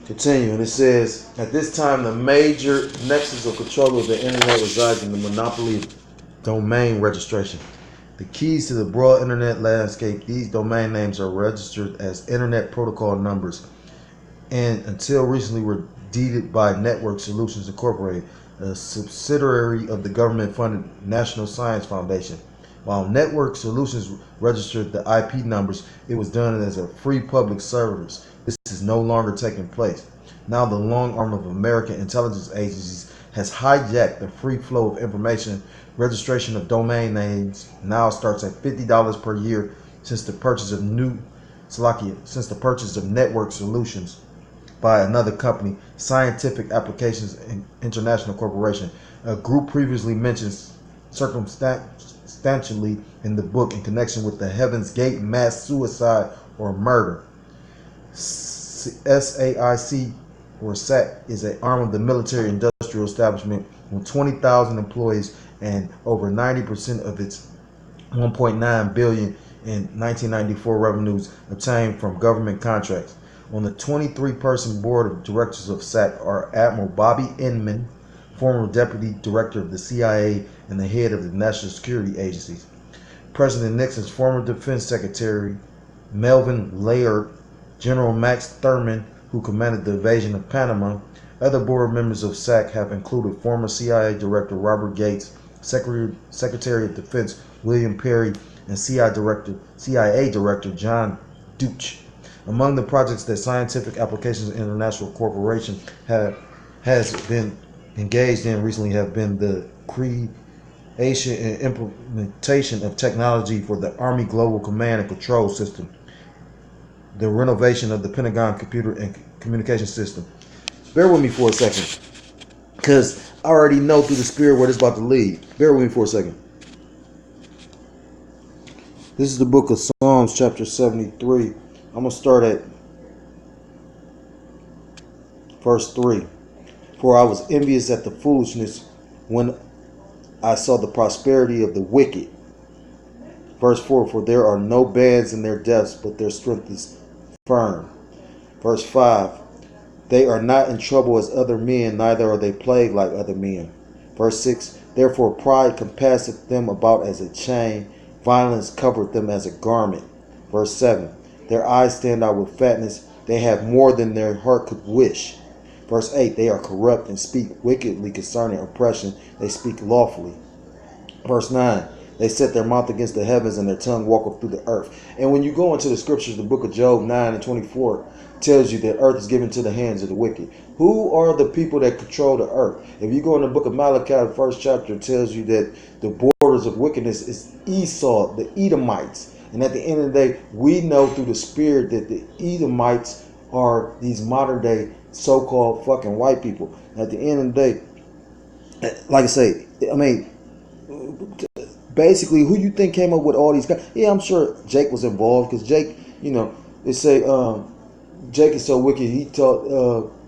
Continuing, it says, at this time, the major nexus of control of the internet resides in the monopoly of domain registration. The keys to the broad internet landscape, these domain names are registered as Internet Protocol numbers and until recently were deeded by Network Solutions Incorporated, a subsidiary of the government-funded National Science Foundation. While Network Solutions registered the IP numbers, it was done as a free public service. This is no longer taking place. Now the long arm of American intelligence agencies has hijacked the free flow of information. Registration of domain names now starts at $50 per year since the purchase of Network Solutions by another company, Scientific Applications International Corporation, a group previously mentioned circumstantially in the book in connection with the Heaven's Gate mass suicide or murder. SAIC or SAC is an arm of the military industrial establishment with 20,000 employees and over 90% of its 1.9 billion in 1994 revenues obtained from government contracts. On the 23-person board of directors of SAC are Admiral Bobby Inman, former deputy director of the CIA and the head of the National Security Agency, President Nixon's former defense secretary Melvin Laird, General Max Thurman, who commanded the invasion of Panama. Other board members of SAC have included former CIA Director Robert Gates, Secretary of Defense William Perry, and CIA Director John Deutsch. Among the projects that Scientific Applications International Corporation has been engaged in recently have been the creation and implementation of technology for the Army Global Command and Control System, the renovation of the Pentagon Computer and Communication System. Bear with me for a second, because I already know through the spirit where this is about to lead. Bear with me for a second. This is the book of Psalms, chapter 73. I'm going to start at verse 3. For I was envious at the foolishness when I saw the prosperity of the wicked. Verse 4, for there are no bands in their depths, but their strength is firm. Verse 5, they are not in trouble as other men, neither are they plagued like other men. Verse 6, therefore pride compasseth them about as a chain, violence covereth them as a garment. Verse 7, their eyes stand out with fatness, they have more than their heart could wish. Verse 8, they are corrupt and speak wickedly concerning oppression, they speak lawfully. Verse 9, they set their mouth against the heavens and their tongue walketh through the earth. And when you go into the scriptures, the book of Job 9 and 24 tells you that earth is given to the hands of the wicked. Who are the people that control the earth? If you go in the book of Malachi, the first chapter, it tells you that the borders of wickedness is Esau, the Edomites. And at the end of the day, we know through the spirit that the Edomites are these modern day so-called fucking white people. At the end of the day, like I say, I mean, basically, who you think came up with all these guys? Yeah, I'm sure Jake was involved, because Jake, you know, they say Jake is so wicked, he taught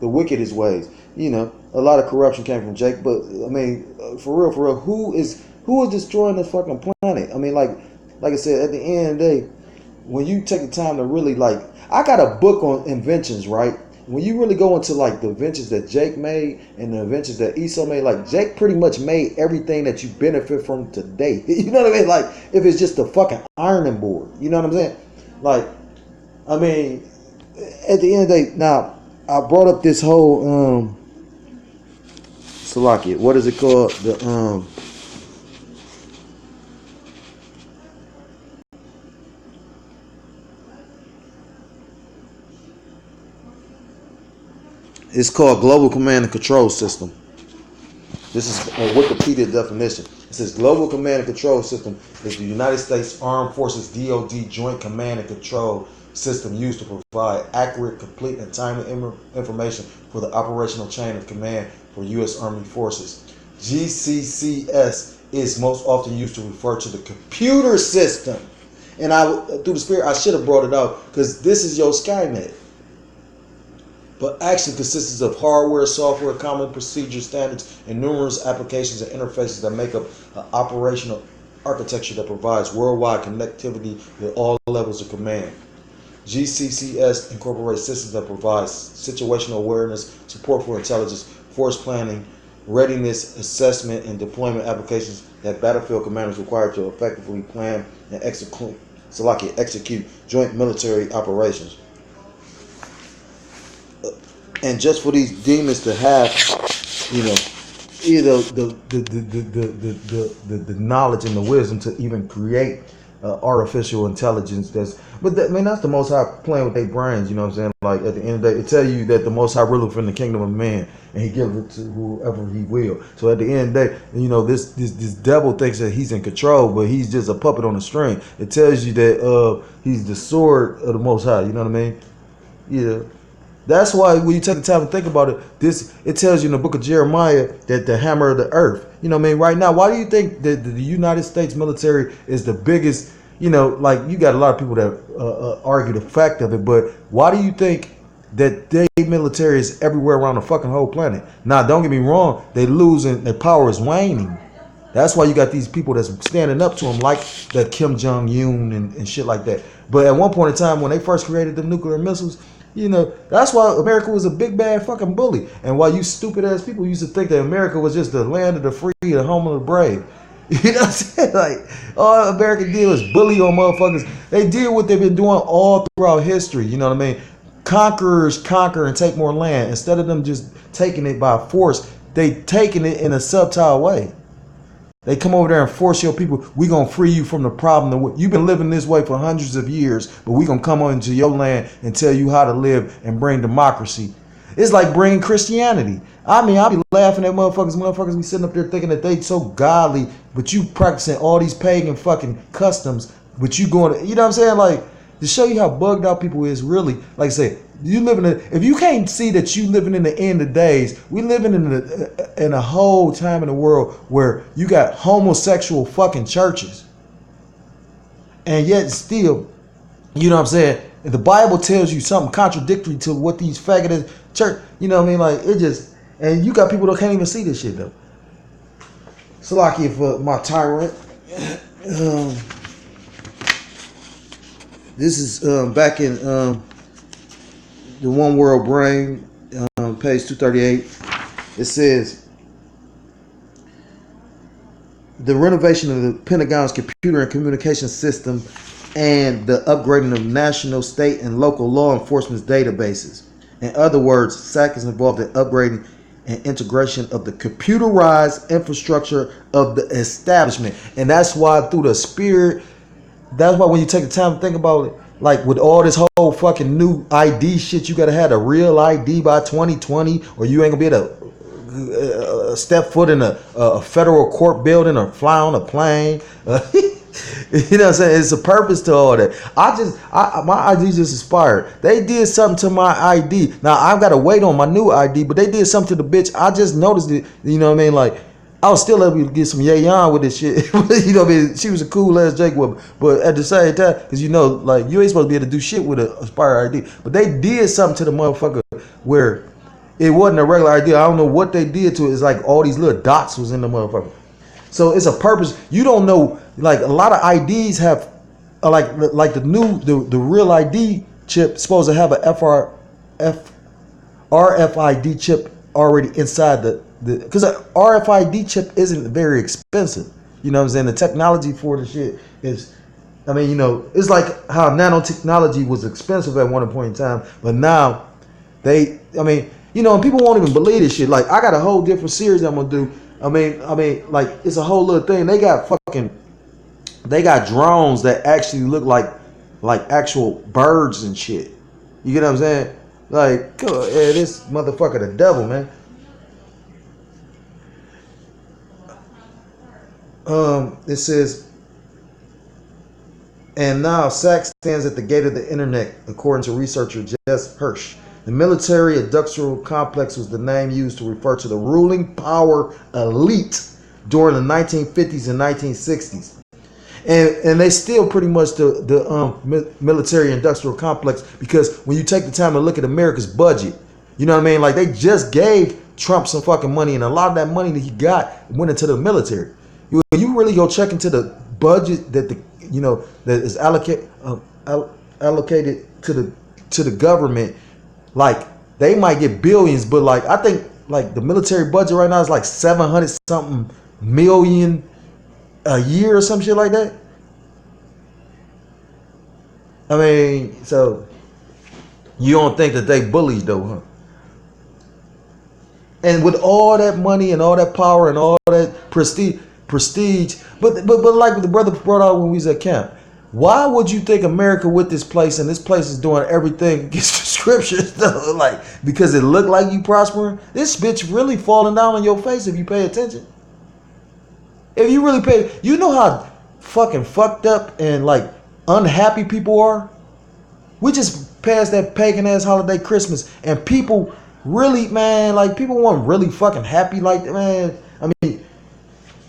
the wicked his ways. You know, a lot of corruption came from Jake, but I mean, for real, who is destroying this fucking planet? I mean, like I said, at the end of the day, when you take the time to really, like, I got a book on inventions, right? When you really go into like the inventions that Jake made and the inventions that Esau made, like Jake pretty much made everything that you benefit from today. You know what I mean? Like, if it's just a fucking ironing board, you know what I'm saying? Like, I mean, at the end of the day, now I brought up this whole Salakia, what is it called? It's called Global Command and Control System. This is a Wikipedia definition. It says Global Command and Control System is the United States Armed Forces DoD Joint Command and Control System used to provide accurate, complete, and timely information for the operational chain of command for U.S. Army forces. GCCS is most often used to refer to the computer system. And through the spirit, I should have brought it out, because this is your Skynet. But actually consists of hardware, software, common procedure standards, and numerous applications and interfaces that make up an operational architecture that provides worldwide connectivity with all levels of command. GCCS incorporates systems that provide situational awareness, support for intelligence, force planning, readiness assessment, and deployment applications that battlefield commanders require to effectively plan and execute joint military operations. And just for these demons to have, you know, either the knowledge and the wisdom to even create artificial intelligence, that's the Most High playing with their brains, you know what I'm saying? Like, at the end of the day, it tell you that the Most High ruleth in the kingdom of man, and he gives it to whoever he will. So at the end of the day, you know, this devil thinks that he's in control, but he's just a puppet on a string. It tells you that he's the sword of the Most High, you know what I mean? Yeah. That's why when you take the time to think about it, it tells you in the book of Jeremiah that the hammer of the earth. You know what I mean? Right now, why do you think that the United States military is the biggest? You know, like, you got a lot of people that argue the fact of it, but why do you think that their military is everywhere around the fucking whole planet? Now, don't get me wrong, they losing, their power is waning. That's why you got these people that's standing up to them, like the Kim Jong-un and shit like that. But at one point in time, when they first created the nuclear missiles, you know, that's why America was a big bad fucking bully. And why you stupid ass people used to think that America was just the land of the free, the home of the brave. You know what I'm saying? Like, all America did was bully on motherfuckers. They did what they've been doing all throughout history. You know what I mean? Conquerors conquer and take more land. Instead of them just taking it by force, they taking it in a subtle way. They come over there and force your people. We're going to free you from the problem. You've been living this way for hundreds of years, but we're going to come into your land and tell you how to live and bring democracy. It's like bringing Christianity. I mean, I'll be laughing at motherfuckers. Motherfuckers be sitting up there thinking that they so godly, but you practicing all these pagan fucking customs, but you going to, you know what I'm saying? Like, to show you how bugged out people is really, like I said, you living in, if you can't see that you living in the end of days, we living in a whole time in the world where you got homosexual fucking churches. And yet still, you know what I'm saying? If the Bible tells you something contradictory to what these faggot church, you know what I mean? Like, it just, and you got people that can't even see this shit though. Salakia for my tyrant. This is back in the One World Brain, page 238. It says, the renovation of the Pentagon's computer and communication system and the upgrading of national, state, and local law enforcement's databases. In other words, SAC is involved in upgrading and integration of the computerized infrastructure of the establishment. And that's why through the spirit, that's why when you take the time to think about it, like with all this whole fucking new ID shit, you gotta have a real ID by 2020, or you ain't gonna be able to step foot in a federal court building or fly on a plane. You know what I'm saying? It's a purpose to all that. My ID just expired. They did something to my ID. Now I've got to wait on my new ID, but they did something to the bitch. I just noticed it. You know what I mean? Like, I was still able to get some yayan with this shit. You know what I mean? She was a cool ass Jake with, but at the same time, because you know, like, you ain't supposed to be able to do shit with an expired ID. But they did something to the motherfucker where it wasn't a regular ID. I don't know what they did to it. It's like all these little dots was in the motherfucker. So it's a purpose. You don't know, like, a lot of IDs have, like the real ID chip supposed to have a RFID chip already inside because an RFID chip isn't very expensive. You know what I'm saying? The technology for the shit is, I mean, you know, it's like how nanotechnology was expensive at one point in time, but now I mean, you know, and people won't even believe this shit. Like, I got a whole different series I'm gonna do. I mean, like, it's a whole little thing. They got drones that actually look like actual birds and shit. You get what I'm saying? Like, this motherfucker the devil, man. It says, and now SAC stands at the gate of the internet, according to researcher Jess Hirsch. The military industrial complex was the name used to refer to the ruling power elite during the 1950s and 1960s. And they still pretty much the military industrial complex, because when you take the time to look at America's budget, you know what I mean? Like, they just gave Trump some fucking money, and a lot of that money that he got went into the military. You really go check into the budget that that is allocated allocated to the government, like they might get billions, but like I think like the military budget right now is like 700 something million a year or some shit like that. I mean, so you don't think that they bullies though, huh? And with all that money and all that power and all that prestige, but like the brother brought out when we was at camp, why would you think America with this place and this place is doing everything against the scriptures though? Like because it looked like you prospering, this bitch really falling down on your face if you pay attention. If you really pay, you know how fucking fucked up and like unhappy people are. We just passed that pagan ass holiday Christmas and people really, man, like people weren't really fucking happy like that, man. I mean,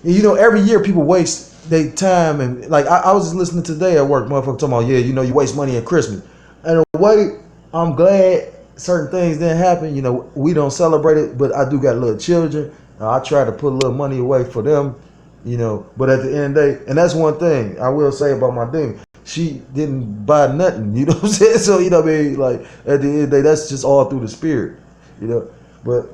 you know, every year people waste their time and like I was just listening today at work, motherfucker talking about, yeah, you know, you waste money at Christmas. And the way I'm glad certain things didn't happen, you know, we don't celebrate it, but I do got little children. I try to put a little money away for them, you know, but at the end of the day, and that's one thing I will say about my thing. She didn't buy nothing, you know what I'm saying? So, you know what I mean? Like, at the end of the day, that's just all through the spirit, you know? But,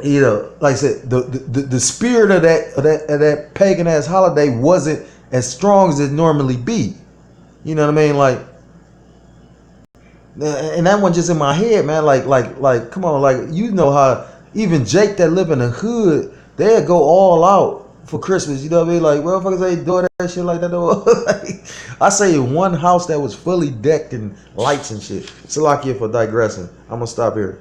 you know, like I said, the spirit of that pagan ass holiday wasn't as strong as it normally be. You know what I mean? Like, and that one just in my head, man. Like, come on, like, you know how even Jake that live in the hood, they'd go all out for Christmas, you know what I mean? Like, motherfuckers ain't doing that shit like that though. Like, I say one house that was fully decked and lights and shit. Salakia for digressing. I'm gonna stop here.